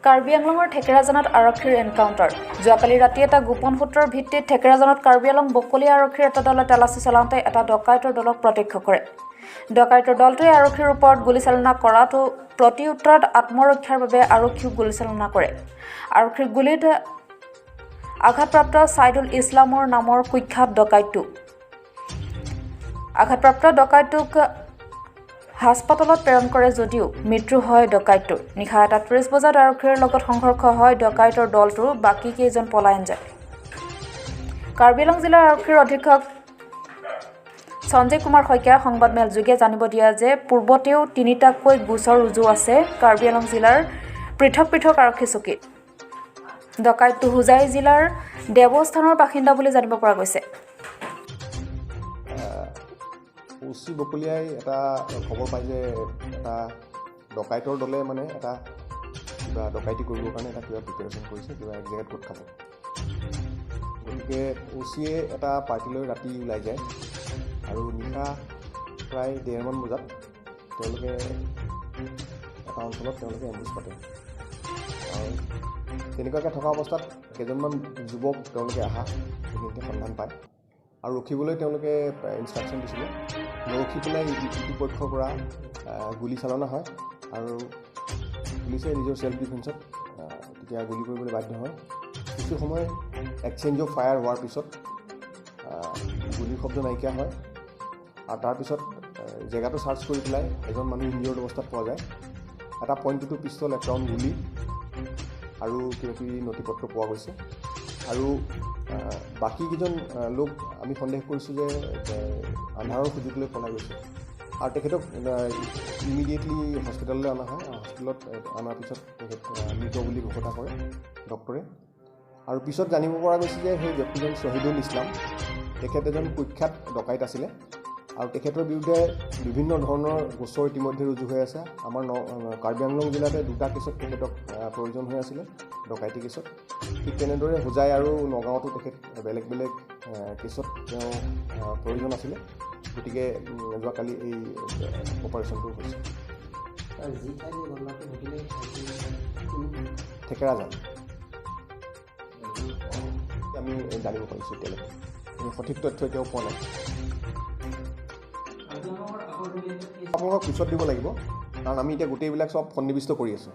কাৰ্বি আংলঙৰ থেকেৰাজানত আৰক্ষীৰ এনকাউণ্টাৰ। যোৱাকালি ৰাতি এটা গোপন সূত্ৰৰ ভিত্তিত থেকেৰাজানত কাৰ্বি আংলং বকলীয়া আৰক্ষীৰ এটা দলে তালাচী চলাওঁতে এটা ডকাইতৰ দলক প্ৰত্যক্ষ কৰে। ডকাইতৰ দলটোৱে আৰক্ষীৰ ওপৰত গুলীচালনা কৰাটো প্ৰতি উত্তৰত আত্মৰক্ষাৰ বাবে আৰক্ষীক গুলীচালনা কৰে। আৰক্ষীৰ গুলীত আঘাতপ্ৰাপ্ত ছাইদুল ইছলামৰ নামৰ কুখ্যাত ডকাইতটো। আঘাতপ্ৰাপ্ত ডকাইতটোক হাস্পতালত প্ৰেৰণ কৰে যদিও মৃত্যু হয় ডকাইতটোৰ। নিশা ৩:৩০ বজাত আৰক্ষীৰ লগত সংঘৰ্ষ হয় ডকাইতৰ দলটোৰ, বাকী কেইজন পলায়ন যায়। কাৰ্বি আংলং জিলাৰ আৰক্ষীৰ অধীক্ষক সঞ্জয় কুমাৰ শইকীয়াই সংবাদমেলযোগে জানিব দিয়ে যে পূৰ্বতেও ৩টাকৈ গোচৰ ৰুজু আছে কাৰ্বি আংলং জিলাৰ পৃথক পৃথক আৰক্ষী চকীত। ডকাইতটো হোজাই জিলাৰ দেৱস্থানৰ বাসিন্দা বুলি জানিব পৰা গৈছে। ওচি বকলীয়াই এটা খবৰ পাই যে এটা ডকাইতৰ দলে এটা কিবা ডকাইতি কৰিবৰ কাৰণে এটা কিবা প্ৰিপেৰেশ্যন কৰিছে, কিবা এক জেগাত গোট খাব। গতিকে ওচিয়ে এটা পাৰ্টিলৈ ৰাতি ওলাই যায় আৰু নিশা প্ৰায় ১:৩০ বজাত তেওঁলোকে এটা অঞ্চলত এম্বুছ পাতে। আৰু তেনেকুৱাকৈ থকা অৱস্থাত কেইজনমান যুৱক তেওঁলোকে অহা সেইখিনিতে সন্ধান পায় আৰু ৰখিবলৈ তেওঁলোকে ইনষ্ট্ৰাকশ্যন দিছিলে। নৰখি পেলাই ইটো পক্ষৰ পৰা গুলী চালনা হয় আৰু পুলিচে নিজৰ চেল্ফ ডিফেন্সত তেতিয়া গুলী কৰিবলৈ বাধ্য হয়। কিছু সময় এক্সচেঞ্জ অফ ফায়াৰ হোৱাৰ পিছত গুলীৰ শব্দ নাইকিয়া হয় আৰু তাৰপিছত জেগাটো চাৰ্চ কৰি পেলাই এজন মানুহ ইনজিয়ৰ্ড অৱস্থাত পোৱা যায়। এটা .22 পিষ্টল, এক ৰাউণ্ড গুলী আৰু কিবাকিবি নথি পত্ৰ পোৱা গৈছে। আৰু বাকীকেইজন লোক আমি সন্দেহ কৰিছোঁ যে আন্ধাৰৰ সুযোগ লৈ পলাই গৈছে আৰু তেখেতক ইমিডিয়েটলি হস্পিটেললৈ অনা হয়। হস্পিটেলত অনাৰ পিছত তেখেত মৃত বুলি ঘোষণা কৰে ডক্টৰে। আৰু পিছত জানিব পৰা গৈছে যে সেই ব্যক্তিজন শ্বহীদুল ইছলাম, তেখেত এজন কুখ্যাত ডকাইত আছিলে আৰু তেখেতৰ বিৰুদ্ধে বিভিন্ন ধৰণৰ গোচৰ ইতিমধ্যে ৰুজু হৈ আছে। আমাৰ কাৰ্বি আংলং জিলাতে 2টা কেছত তেখেতক প্ৰয়োজন হৈ আছিলে ডকাইতি কেছত। ঠিক তেনেদৰে হোজাই আৰু নগাঁৱতো তেখেত বেলেগ বেলেগ কেছত তেওঁ প্ৰয়োজন আছিলে। গতিকে যোৱাকালি এই অপাৰেশ্যনটো হৈছে। থেকেৰাজান আমি জানিব পাৰিছোঁ এতিয়ালৈকে, সঠিক তথ্য এতিয়াও পোৱা নাই। আপোনালোকক পিছত দিব লাগিব কাৰণ আমি এতিয়া গোটেইবিলাক চব সন্নিৱিষ্ট কৰি আছোঁ।